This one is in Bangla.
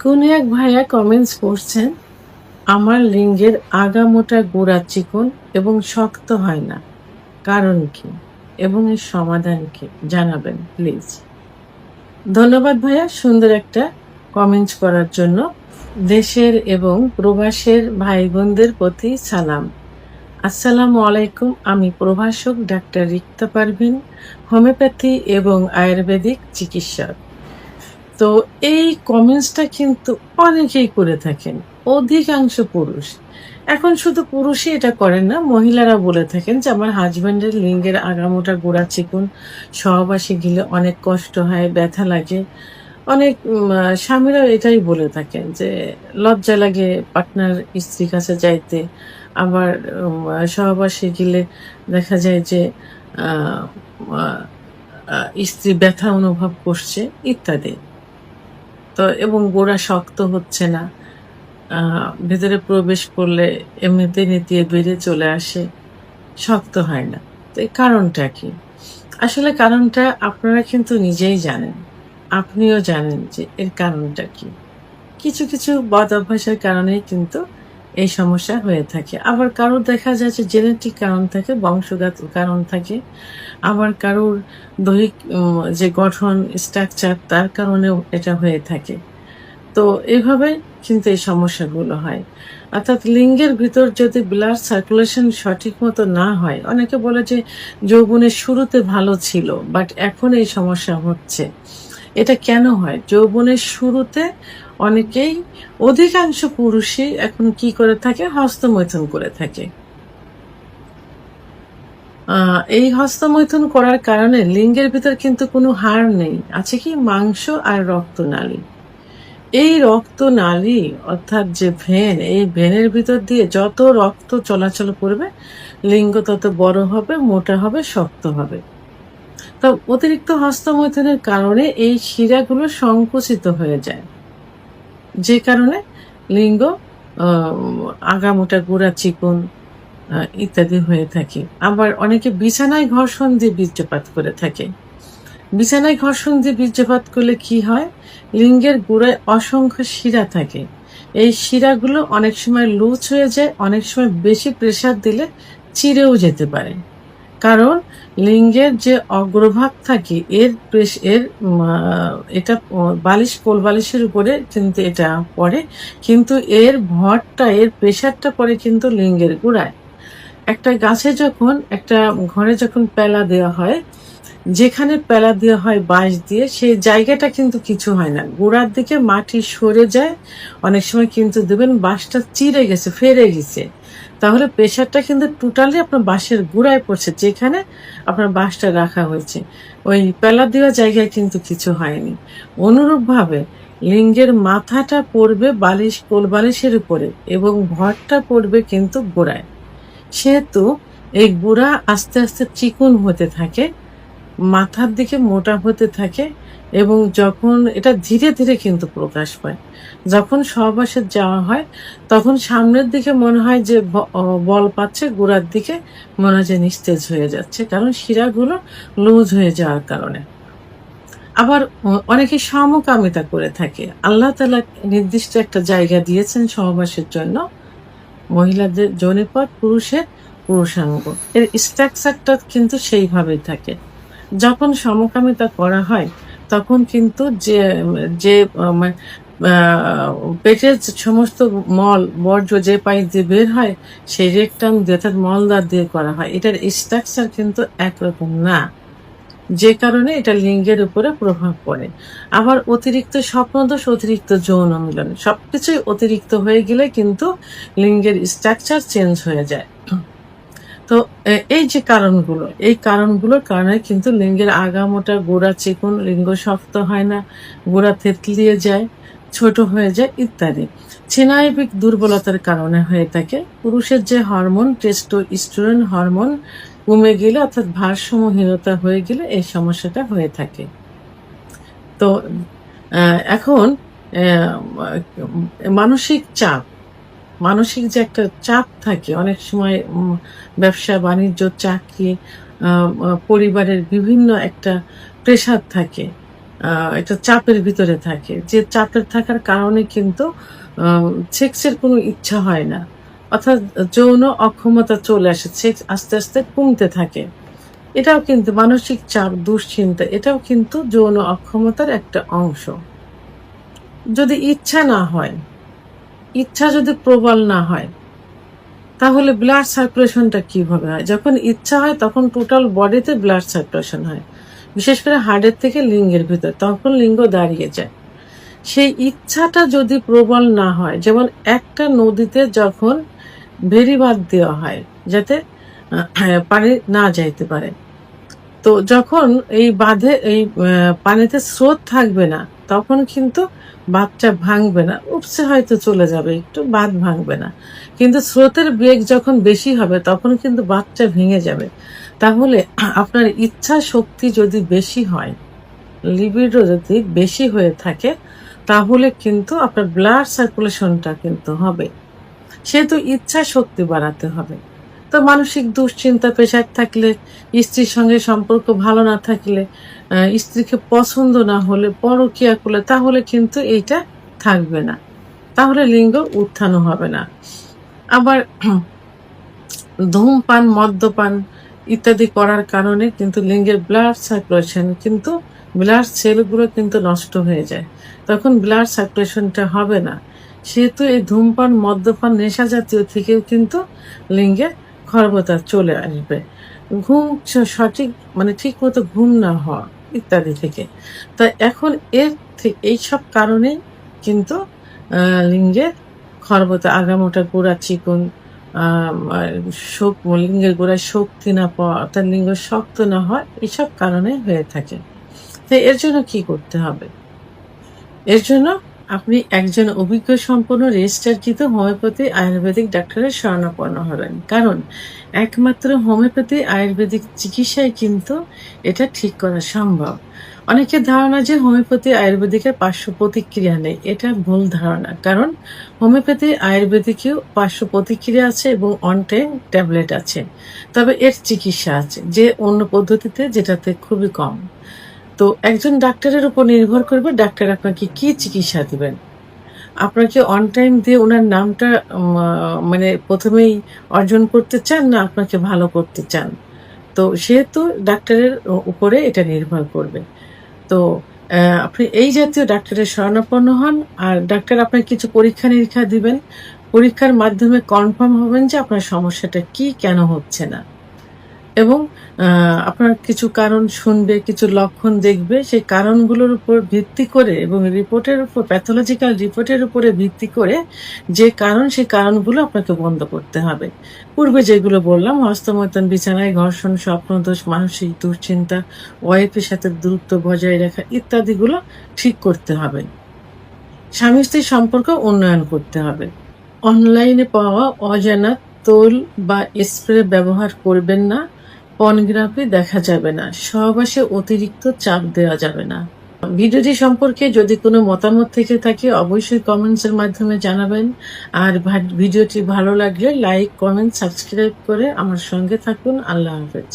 কোন এক ভাইয়া কমেন্টস করছেন, আমার লিঙ্গের আগা মোটা গোড়া চিকন এবং শক্ত হয় না, কারণ কি এবং এর সমাধান কি জানাবেন প্লিজ। ধন্যবাদ ভাইয়া সুন্দর একটা কমেন্টস করার জন্য। দেশের এবং প্রবাসের ভাই বোনদের প্রতি সালাম। আসসালামু আলাইকুম। আমি প্রভাষক ডাক্তার রিক্তা পারভিন, হোমিওপ্যাথি এবং আয়ুর্বেদিক চিকিৎসক। তো এই কমেন্টসটা কিন্তু অনেকেই করে থাকেন, অধিকাংশ পুরুষ। এখন শুধু পুরুষই এটা করেন না, মহিলারা বলে থাকেন যে আমার হাজব্যান্ডের লিঙ্গের আগামোটা গোড়া চিকুন, সহবাসে গেলে অনেক কষ্ট হয়, ব্যথা লাগে। অনেক স্বামীরাও এটাই বলে থাকেন যে লজ্জা লাগে পার্টনার স্ত্রীর কাছে যাইতে। আবার সহবাসে গেলে দেখা যায় যে আহ, আহ, স্ত্রী ব্যথা অনুভব করছে ইত্যাদি। তো এবং গোড়া শক্ত হচ্ছে না, ভেতরে প্রবেশ করলে এমনিতেই নেতিয়ে বেড়ে চলে আসে, শক্ত হয় না। তো এই কারণটা কি? আসলে কারণটা আপনারা কিন্তু নিজেই জানেন, আপনিও জানেন যে এর কারণটা কি। কিছু কিছু বদ অভ্যাসের কারণেই কিন্তু এই সমস্যা হয়ে থাকে। আবার কারোর দেখা যাচ্ছে জেনেটিক কারণ থাকে, বংশগত কারণ থাকে। আবার কারোর দৈহিক যে গঠন স্ট্রাকচার তার কারণেও এটা হয়ে থাকে। তো এভাবে কিন্তু এই সমস্যাগুলো হয়। অর্থাৎ লিঙ্গের ভিতর যদি ব্লাড সার্কুলেশন সঠিক মতো না হয়, অনেকে বলে যে যৌবনের শুরুতে ভালো ছিল বাট এখন এই সমস্যা হচ্ছে। এটা কেন হয়? যৌবনের শুরুতে অনেকেই, অধিকাংশ পুরুষই এখন কি করে থাকে, হস্তমৈথুন করে থাকে। এই হস্তমৈথুন করার কারণে লিঙ্গের ভিতর কিন্তু কোনো হাড় নেই, আছে কি মাংস আর রক্তনালী। এই রক্তনালী অর্থাৎ যে ভেন, এই ভেনের ভিতর দিয়ে যত রক্ত চলাচল করবে লিঙ্গ তত বড় হবে, মোটা হবে, শক্ত হবে। তো অতিরিক্ত হস্তমৈথুনের কারণে এই শিরাগুলো সংকুচিত হয়ে যায়, যে কারণে লিঙ্গ আগামোটা গোড়া চিকন ইত্যাদি হয়ে থাকে। আবার অনেকে বিছানায় ঘর্ষণ দিয়ে বীর্যপাত করে থাকে। বিছানায় ঘর্ষণ দিয়ে বীর্যপাত করলে কি হয়? লিঙ্গের গোড়ায় অসংখ্য শিরা থাকে। এই শিরাগুলো অনেক সময় লুজ হয়ে যায়, অনেক সময় বেশি প্রেসার দিলে চিরেও যেতে পারে। কারণ লিঙ্গের যে অগ্রভাগ থাকে এটা বালিশ, কোল বালিশের উপরে কিন্তু এটা পড়ে, কিন্তু এর ভরটা, এর প্রেসারটা পড়ে কিন্তু লিঙ্গের গোড়ায়। একটা গাছে যখন, একটা ঘরে যখন পেলা দেওয়া হয়, যেখানে পেলা দেওয়া হয় বাঁশ দিয়ে, সেই জায়গাটা কিন্তু কিছু হয় না, গোড়ার দিকে মাটি সরে যায়। অনেক সময় কিন্তু দেখবেন বাঁশটা চিরে গেছে, ফেরে গেছে। তাহলে প্রেশারটা কিন্তু টোটালি আপনার বাঁশের গোড়ায় পড়ছে, যেখানে আপনার বাঁশটা রাখা হয়েছে। ওই পেলা দেওয়া জায়গায় কিন্তু কিছু হয়নি। অনুরূপভাবে লিঙ্গের মাথাটা পড়বে বালিশ, কোল বালিশের উপরে, এবং ভরটা পড়বে কিন্তু গোড়ায়। সেহেতু এই গোড়া আস্তে আস্তে চিকুন হতে থাকে, মাথার দিকে মোটা হতে থাকে, এবং যখন এটা ধীরে ধীরে কিন্তু প্রকাশ পায়। যখন সহবাসে যাওয়া হয় তখন সামনের দিকে মনে হয় যে বল পাচ্ছে, গোড়ার দিকে মনে হয় যে নিস্তেজ হয়ে যাচ্ছে, কারণ শিরাগুলো লুজ হয়ে যাওয়ার কারণে। আবার অনেকে সমকামিতা করে থাকে। আল্লাহ তাআলা নির্দিষ্ট একটা জায়গা দিয়েছেন সহবাসের জন্য, মহিলাদের যোনিপথ, পুরুষের পুরুষাঙ্গ। এর স্ট্রাকচারটা কিন্তু সেইভাবেই থাকে। যখন সমকামিতা করা হয় তখন কিন্তু যে যে পেটের সমস্ত মল বর্জ্য যে পাইপ দিয়ে বের হয়, সেই রেকটাম দিয়ে অর্থাৎ মলদ্বার দিয়ে করা হয়। এটার স্ট্রাকচার কিন্তু একরকম না, যে কারণে এটা লিঙ্গের উপরে প্রভাব পড়ে। আবার অতিরিক্ত স্বপ্নদোষ, অতিরিক্ত যৌন মিলন, সবকিছুই অতিরিক্ত হয়ে গেলে কিন্তু লিঙ্গের স্ট্রাকচার চেঞ্জ হয়ে যায়। তো এই যে কারণগুলো, এই কারণগুলোর কারণে কিন্তু লিঙ্গের আগামোটা গোড়া চিকুন, লিঙ্গ শক্ত হয় না, গোড়া থেতলিয়ে যায়, ছোট হয়ে যায় ইত্যাদি। স্নায়বিক দুর্বলতার কারণে হয়ে থাকে। পুরুষের যে হরমোন টেস্টোস্টেরন হরমোন কমে গেলে, অর্থাৎ ভারসাম্যহীনতা হয়ে গেলে এই সমস্যাটা হয়ে থাকে। তো এখন মানসিক চাপ, মানসিক যে একটা চাপ থাকে অনেক সময়, ব্যবসা বাণিজ্য, চাকরি, পরিবারের বিভিন্ন একটা প্রেশার থাকে, একটা চাপের ভিতরে থাকে, যে চাপের থাকার কারণে কিন্তু সেক্সের কোনো ইচ্ছা হয় না, অর্থাৎ যৌন অক্ষমতা চলে আসে, সেক্স আস্তে আস্তে কমতে থাকে। এটাও কিন্তু মানসিক চাপ, দুশ্চিন্তা, এটাও কিন্তু যৌন অক্ষমতার একটা অংশ। যদি ইচ্ছা না হয়, ইচ্ছা যদি প্রবল না হয়, তাহলে ব্লাড সার্কুলেশনটা কিভাবে হয়? যখন ইচ্ছা হয় তখন টোটাল বডিতে ব্লাড সার্কুলেশন হয়, বিশেষ করে হার্টের থেকে লিঙ্গের ভিতর, তখন লিঙ্গ দাঁড়িয়ে যায়। সেই ইচ্ছাটা যদি প্রবল না হয়, যেমন একটা নদীতে যখন বেড়িবাঁধ দেওয়া হয় যাতে পানি না যাইতে পারে, তো যখন এই বাঁধে এই পানিতে স্রোত থাকবে না, তখন কিন্তু বাঁধটা ভাঙবে না, উপসে হয়তো চলে যাবে একটু, বাঁধ ভাঙবে না। কিন্তু স্রোতের বেগ যখন বেশি হবে তখন কিন্তু বাঁধটা ভেঙে যাবে। তাহলে আপনার ইচ্ছা শক্তি যদি বেশি হয়, লিবিডো যদি বেশি হয়ে থাকে, তাহলে কিন্তু আপনার ব্লাড সার্কুলেশনটা কিন্তু হবে। সেহেতু ইচ্ছা শক্তি বাড়াতে হবে। তো মানসিক দুশ্চিন্তা, প্রেশার থাকলে, স্ত্রীর সঙ্গে সম্পর্ক ভালো না থাকলে, স্ত্রীকে পছন্দ না হলে, পরকীয়া করলে, তাহলে কিন্তু এইটা থাকবে না, তাহলে লিঙ্গ উত্থানও হবে না। আবার ধূমপান, মদ্যপান ইত্যাদি করার কারণে কিন্তু লিঙ্গের ব্লাড সার্কুলেশন কিন্তু, ব্লাড সেলগুলো কিন্তু নষ্ট হয়ে যায়, তখন ব্লাড সার্কুলেশনটা হবে না। সেহেতু এই ধূমপান, মদ্যপান, নেশা জাতীয় থেকেও কিন্তু লিঙ্গে খর্বতা চলে আসবে। ঘুম সঠিক মানে ঠিক মতো ঘুম না হওয়া ইত্যাদি থেকে। তা এখন এইসব কারণে কিন্তু লিঙ্গের খর্বতা, আগামোটা, গোড়া চিকন, লিঙ্গের গোড়ায় শক্তি না পাওয়া, অর্থাৎ লিঙ্গ শক্ত না হয়, এসব কারণে হয়ে থাকে। তো এর জন্য কি করতে হবে? এর জন্য আপনি একজন অভিজ্ঞ সম্পন্ন রেজিস্টারকৃত হোমিওপ্যাথি আয়ুর্বেদিক ডাক্তারের শরণাপন্ন হবেন, কারণ একমাত্র হোমিওপ্যাথি আয়ুর্বেদিক চিকিৎসায় কিন্তু এটা ঠিক করা সম্ভব। অনেকের ধারণা যে হোমিওপ্যাথি আয়ুর্বেদিকের পার্শ্ব প্রতিক্রিয়া নেই, এটা ভুল ধারণা। কারণ হোমিওপ্যাথি আয়ুর্বেদিকেও পার্শ্ব প্রতিক্রিয়া আছে এবং অন টাইম ট্যাবলেট আছে, তবে এর চিকিৎসা আছে যে অন্য পদ্ধতিতে, যেটাতে খুবই কম। তো একজন ডাক্তারের উপর নির্ভর করবে ডাক্তার আপনাকে কি চিকিৎসা দিবেন। আপনাকে অন টাইম দিয়ে ওনার নামটা মানে প্রথমেই অর্জন করতে চান, না আপনাকে ভালো করতে চান, তো সেহেতু ডাক্তারের উপরে এটা নির্ভর করবে। তো আপনি এই জাতীয় ডাক্তারের শরণাপন্ন হন, আর ডাক্তার আপনার কিছু পরীক্ষা নিরীক্ষা দিবেন, পরীক্ষার মাধ্যমে কনফার্ম হবেন যে আপনার সমস্যাটা কি, কেন হচ্ছে না, এবং আপনার কিছু কারণ শুনবে, কিছু লক্ষণ দেখবে, সেই কারণগুলোর উপর ভিত্তি করে এবং রিপোর্টের উপর, প্যাথোলজিক্যাল রিপোর্টের উপরে ভিত্তি করে যে কারণ, সেই কারণগুলো আপনাকে বন্ধ করতে হবে। পূর্বে যেগুলো বললাম, হস্তমৈথুন, বিছানায় ঘর্ষণ, স্বপ্নদোষ, মানসিক দুশ্চিন্তা, ওয়াইফের সাথে দূরত্ব বজায় রাখা ইত্যাদিগুলো ঠিক করতে হবে। স্বামী স্ত্রীর সম্পর্ক উন্নয়ন করতে হবে। অনলাইনে পাওয়া অজানা তোল বা স্প্রে ব্যবহার করবেন না। পর্নোগ্রাফি দেখা যাবে না। সহবাসে অতিরিক্ত চাপ দেওয়া যাবে না। ভিডিওটি সম্পর্কে যদি কোনো মতামত থেকে থাকে অবশ্যই কমেন্টসের মাধ্যমে জানাবেন। আর ভিডিওটি ভালো লাগলে লাইক, কমেন্ট, সাবস্ক্রাইব করে আমার সঙ্গে থাকুন। আল্লাহ হাফেজ।